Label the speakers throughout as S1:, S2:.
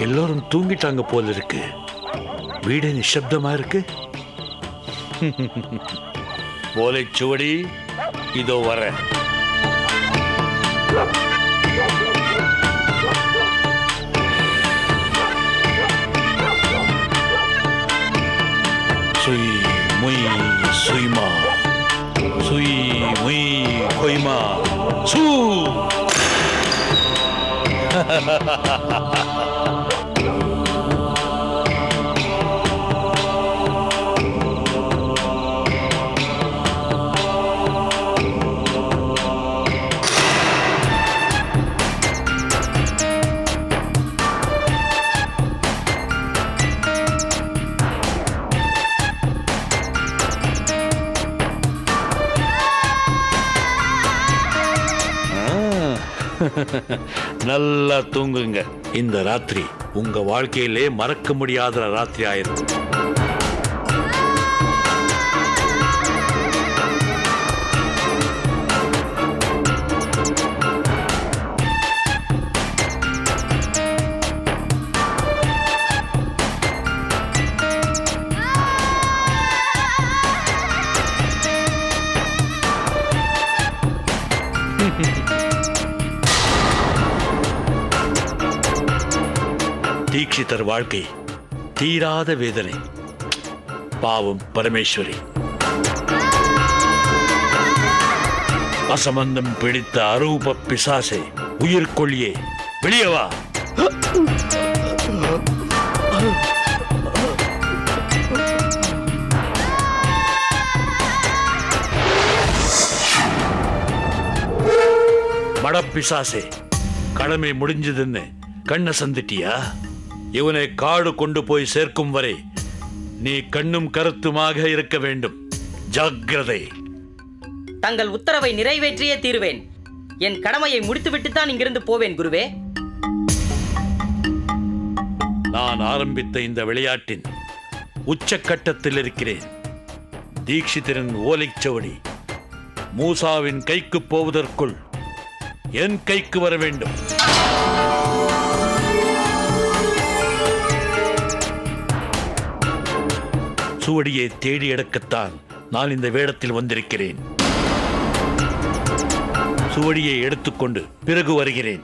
S1: எல்லாரும் தூங்கிட்டாங்க போல இருக்கு. வீடு நிசப்தமா இருக்கு. ஓலைச்சுவடி இதோ வர. சுய் முய் சுய்மா சுய் முய் கொய்மா சூ. நல்லா தூங்குங்க. இந்த ராத்திரி உங்க வாழ்க்கையிலே மறக்க முடியாத ராத்திரி ஆயிரும். தீட்சிதர் வாழ்க்கை தீராத வேதனை. பாவம் பரமேஸ்வரி. அசம்பந்தம் பிடித்த அரூப பிசாசே, உயிர்கொள்ளியே, வெளியே வா. மடப்பிசாசே, கடமை முடிஞ்சதுன்னு கண்ணை சந்திட்டியா? இவனை காடு கொண்டு போய் சேர்க்கும் வரை நீ கண்ணும் கருத்துமாக இருக்க வேண்டும். ஜாக்கிரதை.
S2: தங்கள் உத்தரவை நிறைவேற்றியே தீருவேன். என் கடமையை முடித்துவிட்டுத்தான் இங்கிருந்து போவேன் குருவே.
S1: நான் ஆரம்பித்த இந்த விளையாட்டின் உச்சக்கட்டத்தில் இருக்கிறேன். தீட்சிதரின் ஓலைச்சுவடி மூசாவின் கைக்கு போவதற்குள் என் கைக்கு வர வேண்டும். சுவடியை தேடி எடுக்கத்தான் நான் இந்த வேடத்தில் வந்திருக்கிறேன். சுவடியை எடுத்துக்கொண்டு பிறகு வருகிறேன்.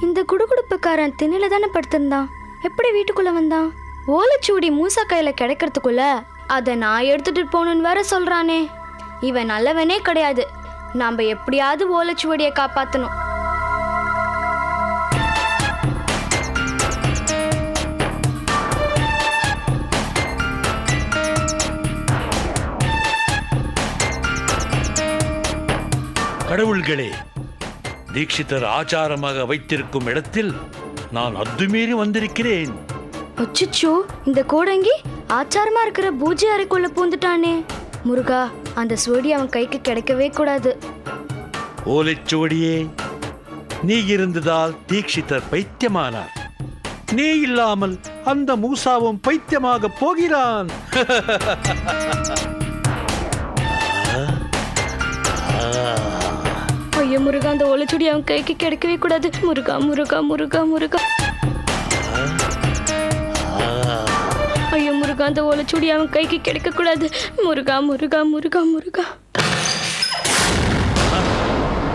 S3: இந்த குடுகுடுப்புக்காரன் திண்ணையில தானே படுத்திருந்தான். எப்படி வீட்டுக்குள்ள வந்தான்? ஓலைச்சுவடி மூசா கையில கிடைக்கிறதுக்குள்ள அதை நான் எடுத்துட்டு போகணும்னு வேற சொல்றானே. இவன் நல்லவனே கிடையாது. நாம எப்படியாவது ஓலைச்சுவடியை காப்பாத்தணும்.
S1: கடவுள்களே, தீட்சிதர் ஆச்சாரமாக வைத்திருக்கும் இடத்தில் நான் அத்துமீறி வந்திருக்கிறேன்.
S3: அச்சச்சோ, இந்த கோடங்கி ஆச்சாரமா இருக்கிற பூஜை அறைக்குள்ள பூந்துட்டானே. முருகா, அந்த சுவடி அவன் கைக்கு கிடைக்கவே கூடாது.
S1: ஓலைச்சுவடியே, நீ இருந்ததால் தீட்சிதர் பைத்தியமானார். நீ இல்லாமல் அந்த மூசாவும் பைத்தியமாக போகிறான்.
S3: ஐயோ முருகா, அந்த ஓலைச்சுவடி அவன் கைக்கு கிடைக்கவே கூடாது. முருகா முருகா முருகா முருகா. ஐயோ முருகா, அந்த ஓலைச்சுவடி அவன் கைக்கு கிடைக்க கூடாது. முருகா முருகா முருகா முருகா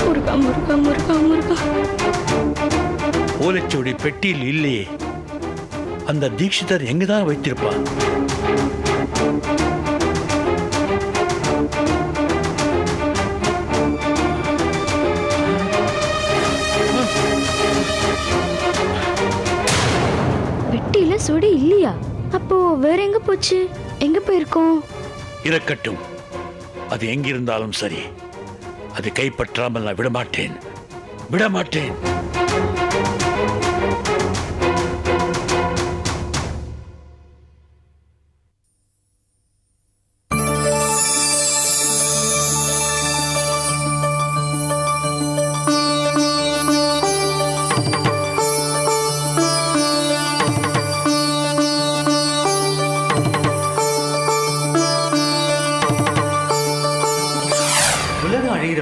S3: முருகா முருகா முருகா முருகா.
S1: ஓலைச்சுவடி பெட்டியில் இல்லையே. அந்த தீட்சிதர் எங்குதான் வைத்திருப்பான்?
S3: பெட்டியில சுவடி இல்லையா? அப்போ வேற எங்க போச்சு? எங்க போயிருக்கோம்?
S1: இருக்கட்டும், அது எங்கிருந்தாலும் சரி, அது கைப்பற்றாமல் நான் விடமாட்டேன், விடமாட்டேன்.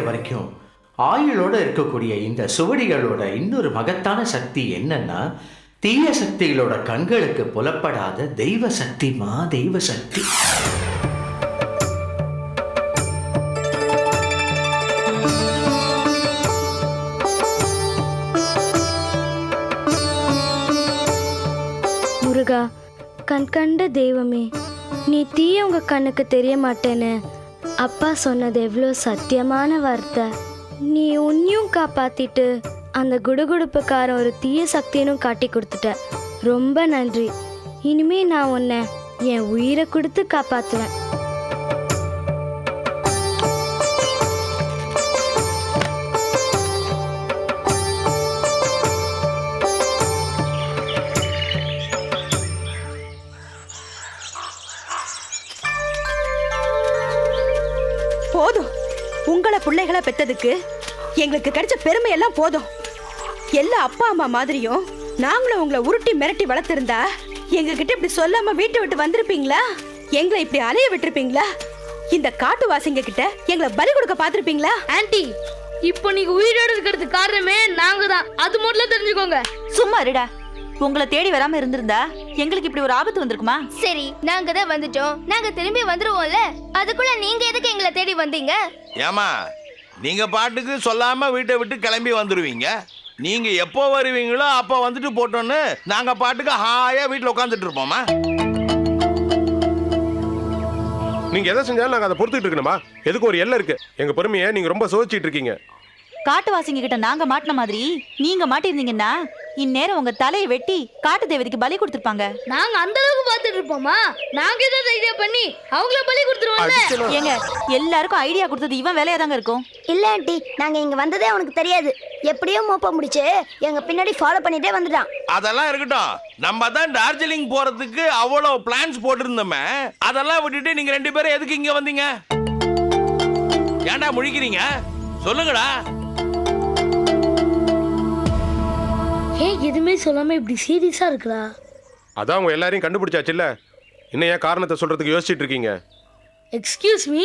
S4: வரைக்கும் ஆயுளோட இருக்கக்கூடிய இந்த சுவடிகளோட இன்னொரு மகத்தான சக்தி என்னன்னா, தீய சக்திகளோட கண்களுக்கு புலப்படாத தெய்வ சக்திமா, தெய்வ சக்தி.
S3: முருகா, கண் கண்ட தெய்வமே, நீ தீய உங்க கண்ணுக்கு தெரிய மாட்டேன்னு அப்பா சொன்னது எவ்வளோ சத்தியமான வார்த்தை. நீ உன்னையும் காப்பாத்திட்டு அந்த குடுகுடுப்புக்காரன் ஒரு தீய சக்தியும் காட்டி கொடுத்துட்ட. ரொம்ப நன்றி. இனிமே நான் உன்னை என் உயிரை கொடுத்து காப்பாத்துவேன்.
S5: போதும், உங்களை பிள்ளைகளை பெத்ததுக்கு எங்களுக்கு கிடைச்ச பெருமை எல்லாம் போதும். எல்லா அப்பா அம்மா மாதிரியும் நாங்களும் உங்களை உருட்டி மிரட்டி வளர்த்திருந்தா எங்ககிட்ட இப்படி சொல்லாம வீட்டை விட்டு வந்திருப்பீங்களா? எங்களை இப்படி அலைய விட்டுருப்பீங்களா? இந்த காட்டுவாசிங்க கிட்ட எங்களை பலி கொடுக்க பாத்திருப்பீங்களா?
S6: ஆன்ட்டி, இப்போ நீங்க உயிரோடு இருக்கிறதுக்கு காரணமே நாங்க தான், அது முதல்ல தெரிஞ்சுக்கோங்க.
S7: சும்மா இருடா. உங்களை தேடி வராம இருந்திருந்தா எங்களுக்கு இப்படி ஒரு ஆபத்து வந்திருக்குமா?
S6: சரி, நாங்க தான் வந்துட்டோம், நாங்க திரும்பி வந்துருவோம்ல. அதுக்குள்ள நீங்க எதுக்கு எங்களை தேடி வந்தீங்க?
S8: ஏமா, நீங்க பாட்டுக்கு சொல்லாம வீட்டை விட்டு கிளம்பி வந்துருவீங்க. நீங்க எப்போ வருவீங்களோ அப்போ வந்துட்டு போட்டோன்னு நாங்க பாட்டுக்கு ஹாயா வீட்டுல உட்காந்துட்டு இருப்போமா?
S9: நீங்க எதை செஞ்சாலும் நாங்க அதை பொறுத்துட்டு இருக்கணுமா? எதுக்கு ஒரு எல்லை இருக்கு. எங்க பொறுமையை நீங்க ரொம்ப சோதிச்சிட்டு இருக்கீங்க.
S7: காட்டுவாசிங்க கிட்ட நாங்க மாட்டின மாதிரி நீங்க மாட்டிருந்தீங்கன்னா இந்நேரம் உங்க தலையை வெட்டி காட்டு தேவதைக்கு பலி கொடுத்துருப்பாங்க.
S6: நாங்க அந்த அளவுக்கு பாத்துட்டு இருப்போமா? நாங்க ஏதாவது ஐடியா பண்ணி அவங்கள பலி கொடுத்துருவோம்ல.
S7: ஏங்க, எல்லாருக்கும் ஐடியா கொடுத்தது இவன் வேலையா தாங்க இருக்கும்.
S10: இல்ல ஆண்டி, நாங்க இங்க வந்ததே அவனுக்கு தெரியாது. எப்படியோ மோப்ப முடிச்சு எங்க பின்னாடி ஃபாலோ பண்ணிட்டே வந்துட்டான்.
S8: அதெல்லாம் இருக்கட்டும், நம்ம தான் டார்ஜிலிங் போறதுக்கு அவ்வளவு பிளான்ஸ் போட்டிருந்தோமே, அதெல்லாம் விட்டுட்டு நீங்க ரெண்டு பேரும் எதுக்கு இங்க வந்தீங்க? ஏன்டா முழிக்கிறீங்க? சொல்லுங்கடா.
S6: ஏன் எதுவுமே சொல்லாம இப்படி சீரியஸா இருக்கா?
S9: அதான் அவங்க எல்லாரையும் கண்டுபிடிச்சாச்சுல்ல, இன்னும் ஏன் காரணத்தை சொல்றதுக்கு யோசிச்சுட்டு இருக்கீங்க?
S6: எக்ஸ்கியூஸ் மீ,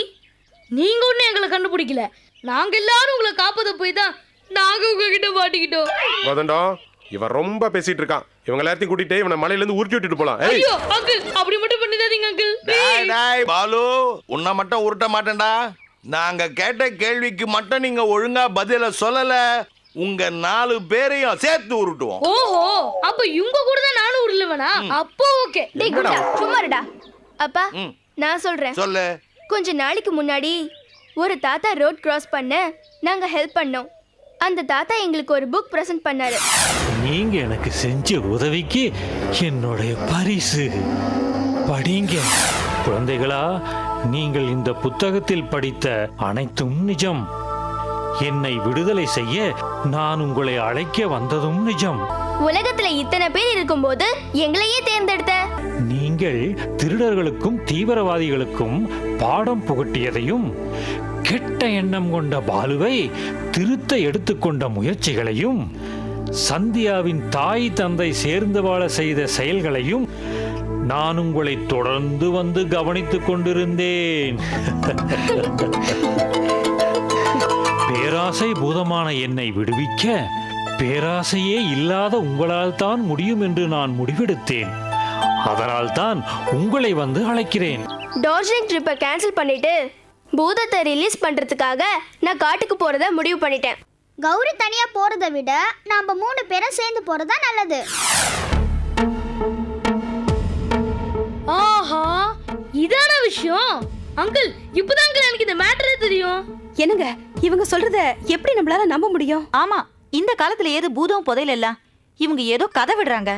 S6: நீங்க ஒன்னும் எங்களை கண்டுபிடிக்கல. நாங்க எல்லாரும் உங்களை காப்பாத்த போய் தான் நாங்க உங்ககிட்ட மாட்டிக்கிட்டோம்.
S9: கோதண்டம், இவன் ரொம்ப பேசிட்டு இருக்கான். இவங்க எல்லாத்தையும் கூட்டிட்டு இவனை மலையில இருந்து உருட்டி விட்டுட்டு போலாம்.
S6: ஐயோ அங்கிள், அப்படி மட்டும் பண்ணிடாதீங்க அங்கிள்.
S8: டேய் பாலு, உன்னை மட்டும் உருட்ட மாட்டேன்டா. நாங்க கேட்ட கேள்விக்கு மட்டும் நீங்க ஒழுங்கா பதில சொல்லல, உங்க 4 பேரையும் சேர்த்து உருட்டுவோம்.
S6: ஓஹோ, அப்ப இவங்க கூட தான் நானும் உருளுவனா? அப்போ ஓகே.
S10: டேய் குட்டா, சும்மா இருடா. அப்பா, நான் சொல்றேன்.
S8: சொல்லு.
S10: கொஞ்ச நாளைக்கு முன்னாடி ஒரு தாத்தா ரோட் கிராஸ் பண்ண நாங்க ஹெல்ப் பண்ணோம். அந்த தாத்தா எங்களுக்கு ஒரு புக் பிரசன்ட் பண்ணாரு.
S11: நீங்க எனக்கு செஞ்ச உதவிக்கு என்னுடைய பரிசு. படிங்க குழந்தைகளா. நீங்கள் இந்த புத்தகத்தில் படித்த அனைத்தும் நிஜம். என்னை விடுதலை செய்ய நான் உங்களை அழைக்க வந்ததும் நிஜம்.
S10: உலகத்துல இத்தனை பேர் இருக்கும்போது எங்களையே தேர்ந்தெடுத்த
S11: நீங்கள் திருடர்களுக்கும் தீவிரவாதிகளுக்கும் பாடம் புகட்டியதையும், கெட்ட எண்ணம் கொண்ட பாலுவை திருத்த எடுத்துக்கொண்ட முயற்சிகளையும், சந்தியாவின் தாய் தந்தை சேர்ந்து வாழ செய்த செயல்களையும் நான் உங்களை தொடர்ந்து வந்து கவனித்துக் கொண்டிருந்தேன். பேராசை பூதமான என்னை விடுவிக்க பேராசையே இல்லாத உங்களால் தான் முடியும் என்று நான் முடிவெடுத்தேன். அதனால் தான் உங்களை வந்து அழைக்கிறேன்.
S10: டார்ஜிலிங் ட்ரிப்பை கேன்சல் பண்ணிட்டு பூதத்தை ரிலீஸ் பண்றதுக்காக நான் காட்டுக்கு போறத முடிவு பண்ணிட்டேன்.
S12: கௌரி தனியா போறதை விட நாம 3 பேரும் சேர்ந்து போறதா நல்லது.
S6: ஆஹா, இதான விஷயம். அங்கிள், இப்பதான் அங்கிள் எனக்கு இந்த மேட்டரே தெரியும்.
S5: என்னங்க, இவங்க சொல்றத எப்படி நம்மளால நம்ப முடியும்?
S7: ஆமா, இந்த காலத்துல ஏது பூதம் புதையல எல்லாம். இவங்க ஏதோ கதை விடுறாங்க.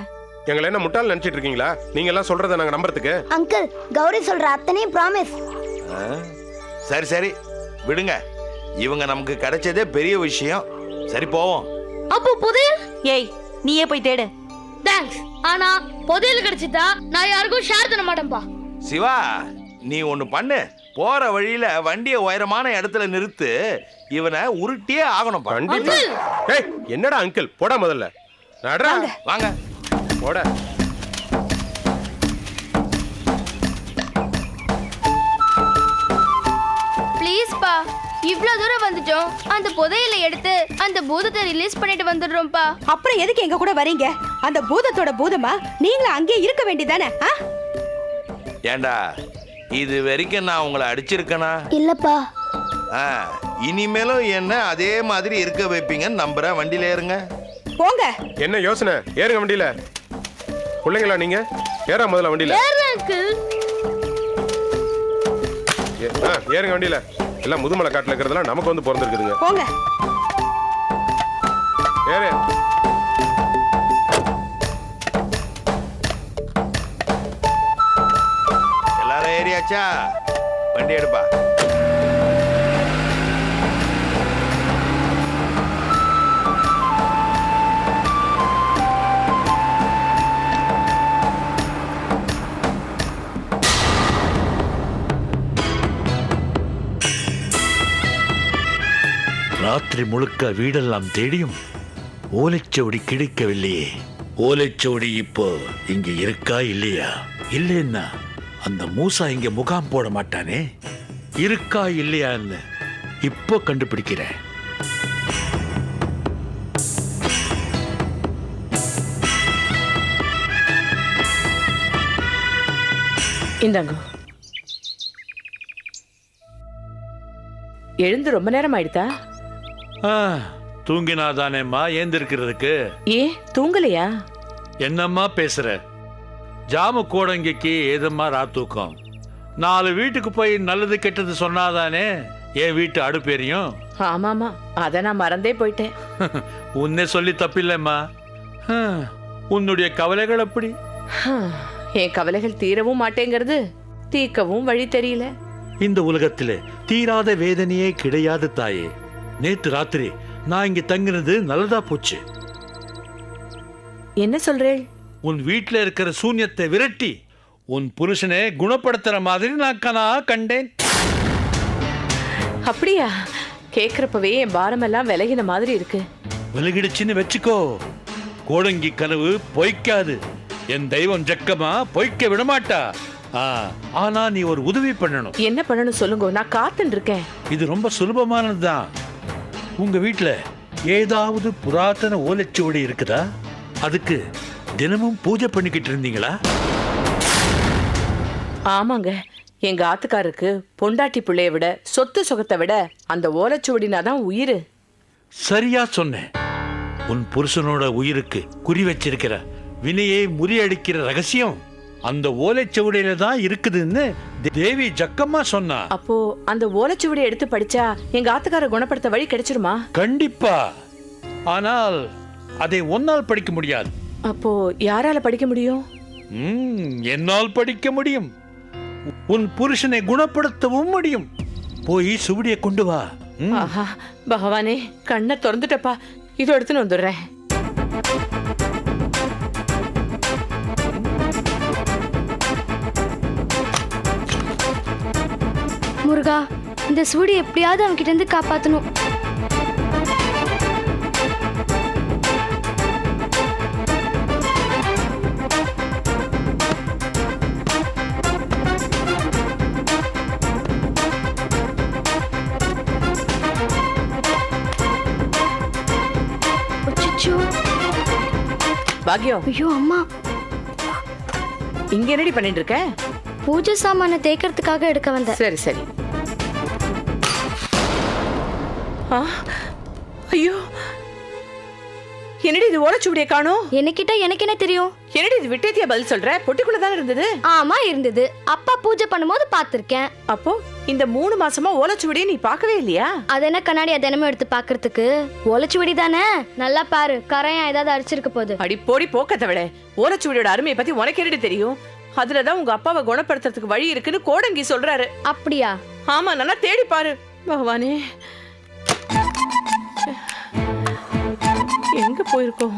S9: எங்களை என்ன முட்டாள் நினைச்சிட்டு இருக்கீங்களா? நீங்க எல்லாம் சொல்றதை நாங்க நம்புறதுக்கு?
S12: அங்கிள், கௌரி சொல்ற அத்தனையும் ப்ராமிஸ்.
S8: சரி சரி விடுங்க, இவங்க நமக்கு கிடைச்சதே பெரிய விஷயம். சரி போவோம்.
S6: அப்போ புதையல்?
S7: ஏய், நீயே போய் தேடு.
S6: தேங்க்ஸ். ஆனா புதையல் கிடைச்சிட்டா நான் யாருக்கும் ஷேர் பண்ண மாட்டேன்பா.
S8: சிவா, நீ ஒண்ணு பண்ணு. போற வழியில வண்டியை உயரமான இடத்துல நிறுத்து. இவனை உருட்டியே ஆகணும்.
S9: ஏய், என்னடா அங்கிள், போடா முதல்ல. நடரா,
S8: வாங்க
S9: போட.
S10: ப்ளீஸ் பா, இவ்ளோ தூரம் வந்துட்டோம். அந்த புதையல எடுத்து அந்த பூதத்தை ரிலீஸ் பண்ணிட்டு வந்துடுறோம்ப்பா.
S5: அப்புறம் எதுக்கு எங்க கூட வரீங்க? அந்த பூதத்தோட பூதமா நீங்களும் அங்கேயே இருக்க வேண்டியதானே?
S8: ஏண்டா, இது வரைக்கும் நான் உங்களை அடிச்சிருக்கனா?
S12: இல்லப்பா.
S8: இனிமேலும் என்ன அதே மாதிரி இருக்க வைப்பீங்கன்னு நம்புறேன். வண்டியில ஏறுங்க.
S5: போங்க.
S9: என்ன யோசனை? ஏறுங்க வண்டியில. பிள்ளைங்களா நீங்க? ஏறா முதல்ல வண்டியில. ஏறுங்க வண்டியில. எல்லாம் முதுமலை காட்டுல இருக்கிறதெல்லாம் நமக்கு வந்து பிறந்திருக்குதுங்க.
S5: போங்க.
S9: ஏறு.
S8: எல்லாரும் ஏறியாச்சா? வண்டி எடுப்பா.
S1: ராத்திரி முழுக்க வீடெல்லாம் தேடியும் ஓலைச்சுவடி கிடைக்கவில்லையே. ஓலைச்சுவடி இப்போ இங்க இருக்கா இல்லையா? இல்லைன்னா அந்த மூசா இங்க முகாம் போட மாட்டானே. இருக்கா இல்லையான்னு இப்போ கண்டுபிடிக்கிறேன்.
S13: இந்தாங்க. எழுந்து ரொம்ப நேரம் ஆயிடுதா?
S1: தூங்கினாதானேம்மா ஏந்திருக்கிறதுக்கு.
S13: ஏன் தூங்கலையா?
S1: என்னம்மா பேசுற? ஜாமு கோடங்கிக்கு ஏதம்மா ராத்தூக்கம்? 4 வீட்டுக்கு போய் நல்லது கெட்டது சொன்னாதானே என் வீட்டு அடுப்பேரியும்.
S13: ஆமாமா, அத நான் மறந்தே போயிட்டேன்.
S1: உன்னை சொல்லி தப்பில்லைம்மா. உன்னுடைய கவலைகள் அப்படி.
S13: என் கவலைகள் தீரவும் மாட்டேங்கிறது, தீர்க்கவும் வழி தெரியல.
S1: இந்த உலகத்திலே தீராத வேதனையே கிடையாது தாயே. நேத்து ராத்திரி நான் இங்க தங்கினது நல்லதா போச்சு.
S13: என்ன சொல்றேன்?
S1: உன் வீட்டுல இருக்கிற சூன்யத்தை விரட்டி உன் புருஷனை குணப்படுத்துற மாதிரி நான் கனா கண்டேன்.
S13: அப்படியா? கேக்குறப்பவே என் பாரமெல்லாம் விலகின மாதிரி இருக்கு.
S1: விலகிடுச்சுன்னு வச்சுக்கோ. கோடங்கி கனவு பொய்க்காது. என் தெய்வம் ஜக்கமா பொய்க்க விடமாட்டா. ஆனா நீ ஒரு உதவி பண்ணணும்.
S13: என்ன பண்ணணும் சொல்லுங்க, நான் காத்துட்டு இருக்கேன்.
S1: இது ரொம்ப சுலபமானதுதான். உங்க வீட்டுல ஏதாவது புராதன ஓலைச்சுவடி இருக்குதா? அதுக்கு தினமும் பூஜை பண்ணிக்கிட்டு இருந்தீங்களா?
S13: ஆமாங்க, எங்க ஆத்துக்காருக்கு பொண்டாட்டி பிள்ளைய விட சொத்து சுகத்தை விட அந்த ஓலைச்சுவடினா தான் உயிர்.
S1: சரியா சொன்னேன். உன் புருஷனோட உயிருக்கு குறி வச்சிருக்கிற வினையை முறியடிக்கிற ரகசியம் அந்த ஓலைச்சுவடியில தான் இருக்குதுன்னு தேவி ஜக்கம்மா சொன்னா.
S13: அப்போ அந்த ஓலைச்சுவடி எடுத்து படிச்சா எங்க ஆத்துக்கார குணப்படுத்த வழி கிடைச்சிருமா?
S1: கண்டிப்பா. ஆனால் அதை ஒன்னால் படிக்க முடியாது.
S13: அப்போ யாரால படிக்க முடியும்?
S1: என்னால் படிக்க முடியும். உன் புருஷனை குணப்படுத்தவும் முடியும். போய் சுவடியை கொண்டு வா.
S13: ஆஹா, பகவானே, கண்ணை திறந்துட்டப்பா. இதோ எடுத்துன்னு வந்துடுறேன்.
S3: முருகா, இந்த சுவடி எப்படியாவது அவன்கிட்ட இருந்து காப்பாத்தணும்.
S13: பாக்யம்.
S3: ஐயோ அம்மா,
S13: இங்க என்னடி பண்ணிட்டு இருக்க?
S3: பூஜை சாமான தேய்க்கிறதுக்காக எடுக்க வந்தேன்.
S13: சரி சரி. ஐயோ, என்னடி இது ஓலைச்சுவடியை காணோம்?
S3: எனக்கிட்ட எனக்கு என்ன தெரியும்?
S13: என்னடி இது விட்டேத்தியா பதில் சொல்ற? பொட்டிக்குள்ள தானே இருந்தது.
S3: ஆமா இருந்தது. அப்பா பூஜை பண்ணும்போது பாத்திருக்கேன்.
S13: அப்போ இந்த 3 மாசமா ஓலைச்சுவடியை நீ பார்க்கவே இல்லையா?
S3: அது என்ன கண்ணாடியா தினமும் எடுத்து பாக்குறதுக்கு? ஓலைச்சுவடி தானே, நல்லா பாரு, கரையா ஏதாவது அடிச்சிருக்க போகுது.
S13: அடி போடி போக்கத்தை விட, ஓலைச்சுவடியோட அருமையை பத்தி உனக்கு என்னடி தெரியும்? அதுலதான் உங்க அப்பாவை குணப்படுத்துறதுக்கு வழி இருக்குன்னு கோடங்கி சொல்றாரு.
S3: அப்படியா?
S13: ஆமா, நல்லா தேடி பாரு. பகவானே, எங்க போயிருக்கோம்?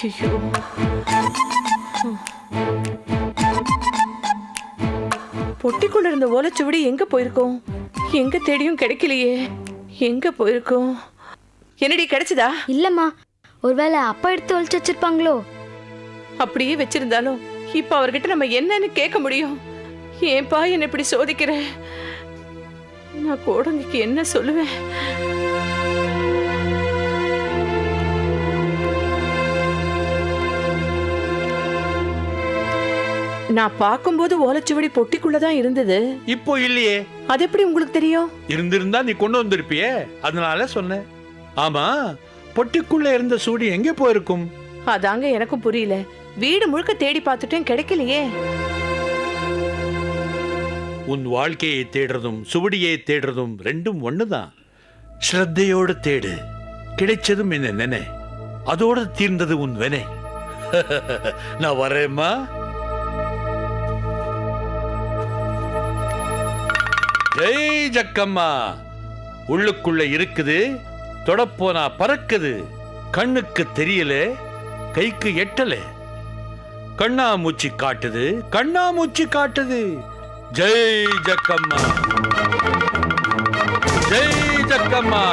S13: ஐயோ, பொட்டிக்குள்ள இருந்த ஓலைச்சுவடி எங்க போயிருக்கோம்? எங்க தேடியும் கிடைக்கலையே. எங்க போயிருக்கோம்? என்னடி கிடைச்சதா?
S3: இல்லம்மா, ஒருவேளை அப்பா எடுத்து ஒளிச்சு வச்சிருப்பாங்களோ?
S13: அப்படியே வச்சிருந்தாலும் இப்ப அவர்கிட்ட நம்ம என்னன்னு கேட்க முடியும்? ஏன்பா என்ன இப்படி சோதிக்கிற? நான் கோடங்கிக்கு என்ன சொல்லுவேன்? நான் பார்க்கும்போது ஓலைச்சுவடி பொட்டிக்குள்ளதான் இருந்தது.
S1: இப்போ இல்லையே.
S13: அது எப்படி உங்களுக்கு தெரியும்?
S1: இருந்திருந்தா நீ கொண்டு வந்திருப்பியே, அதனால சொன்னேன். ஆமா, பொட்டிக்குள்ள இருந்த சூடி எங்க போயிருக்கும்?
S13: அதாங்க எனக்கும் புரியல. வீடு முழுக்க தேடி பார்த்துட்டேன், கிடைக்கலையே.
S1: உன் வாழ்க்கையை தேடுறதும் சுவடியை தேடுறதும் ரெண்டும் ஒண்ணுதான். ஸ்ரத்தையோடு தேடு, கிடைச்சதும் என்ன நினை, அதோட தீர்ந்தது உன் வினை. நான் வரேம்மா. ஜெய் ஜக்கம்மா. உள்ளுக்குள்ள இருக்குது, தொடப்போனா பறக்குது. கண்ணுக்கு தெரியல, கைக்கு எட்டல. கண்ணாமூச்சி காட்டுது, கண்ணாமூச்சி காட்டுது. ஜெய் ஜக்கம்மா, ஜெய் ஜக்கம்மா.